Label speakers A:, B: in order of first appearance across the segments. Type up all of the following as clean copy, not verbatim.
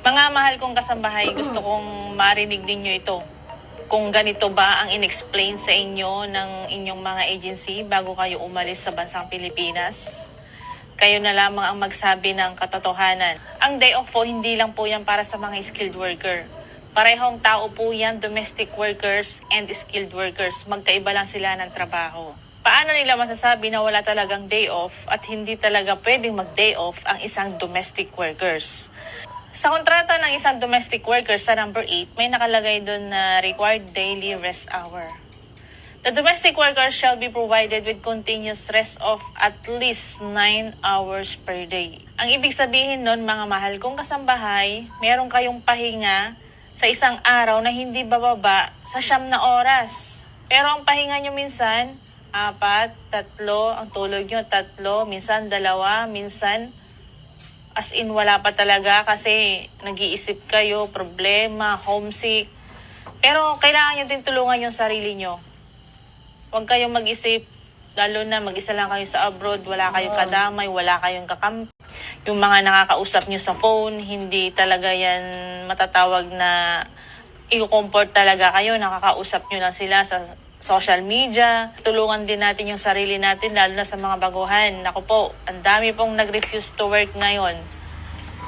A: Mga mahal kong kasambahay, gusto kong marinig ninyo ito. Kung ganito ba ang inexplain sa inyo ng inyong mga agency bago kayo umalis sa bansang Pilipinas, kayo na lamang ang magsabi ng katotohanan. Ang day off po, hindi lang po yan para sa mga skilled worker. Parehong tao po yan, domestic workers and skilled workers. Magkaiba lang sila ng trabaho. Paano nila masasabi na wala talagang day off at hindi talaga pwedeng mag-day off ang isang domestic workers? Sa kontrata ng isang domestic worker sa number 8, may nakalagay doon na required daily rest hour. The domestic worker shall be provided with continuous rest of at least 9 hours per day. Ang ibig sabihin nun, mga mahal kong kasambahay, meron kayong pahinga sa isang araw na hindi bababa sa 9 na oras. Pero ang pahinga nyo minsan, 4, 3, ang tulog nyo 3, minsan 2, minsan as in wala pa talaga kasi nag-iisip kayo, problema, homesick. Pero kailangan nyo din tulungan yung sarili nyo. Huwag kayong mag-isip, lalo na mag-isa lang kayo sa abroad, wala kayong kadamay, wala kayong kakampi. Yung mga nakakausap nyo sa phone, hindi talaga yan matatawag na i-comfort talaga kayo, nakakausap nyo lang sila sa social media. Tulungan din natin yung sarili natin, lalo na sa mga baguhan. Naku po, ang dami pong nag-refuse to work ngayon.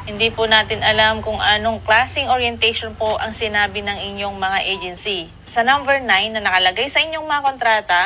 A: Hindi po natin alam kung anong klaseng orientation po ang sinabi ng inyong mga agency. Sa number 9 na nakalagay sa inyong mga kontrata,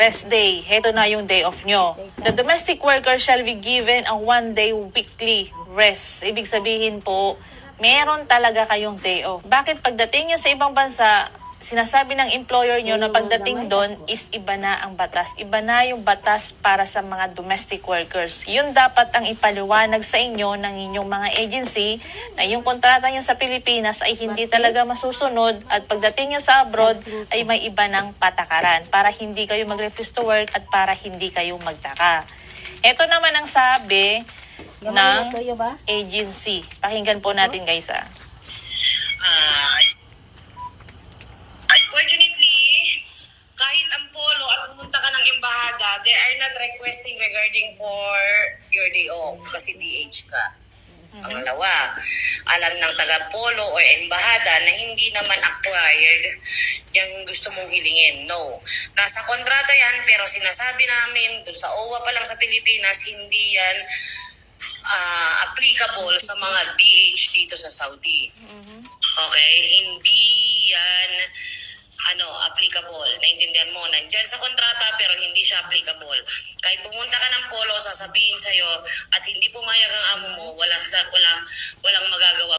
A: rest day. Heto na yung day off nyo. The domestic worker shall be given a 1-day weekly rest. Ibig sabihin po, meron talaga kayong day off. Bakit pagdating nyo sa ibang bansa, sinasabi ng employer nyo na pagdating doon is iba na ang batas. Iba na yung batas para sa mga domestic workers. Yun dapat ang ipaliwanag sa inyo ng inyong mga agency na yung kontrata nyo sa Pilipinas ay hindi talaga masusunod at pagdating nyo sa abroad ay may iba ng patakaran para hindi kayo mag-refuse to work at para hindi kayo magtaka. Ito naman ang sabi ng agency. Pakinggan po natin guys
B: Unfortunately, kahit ang polo at pumunta ka ng embahada, they are not requesting regarding for your day off kasi DH ka. Pangalawa, alam ng taga-polo o embahada na hindi naman acquired yung gusto mong hilingin. No. Nasa kontrata yan, pero sinasabi namin dun sa OWA pa lang sa Pilipinas, hindi yan applicable sa mga DH dito sa Saudi. Okay? Hindi yan applicable. Naintindihan mo, nandyan sa kontrata pero hindi siya applicable. Kahit pumunta ka ng polo, sasabihin sa'yo at hindi pumayag ang amo mo, walang magagawa.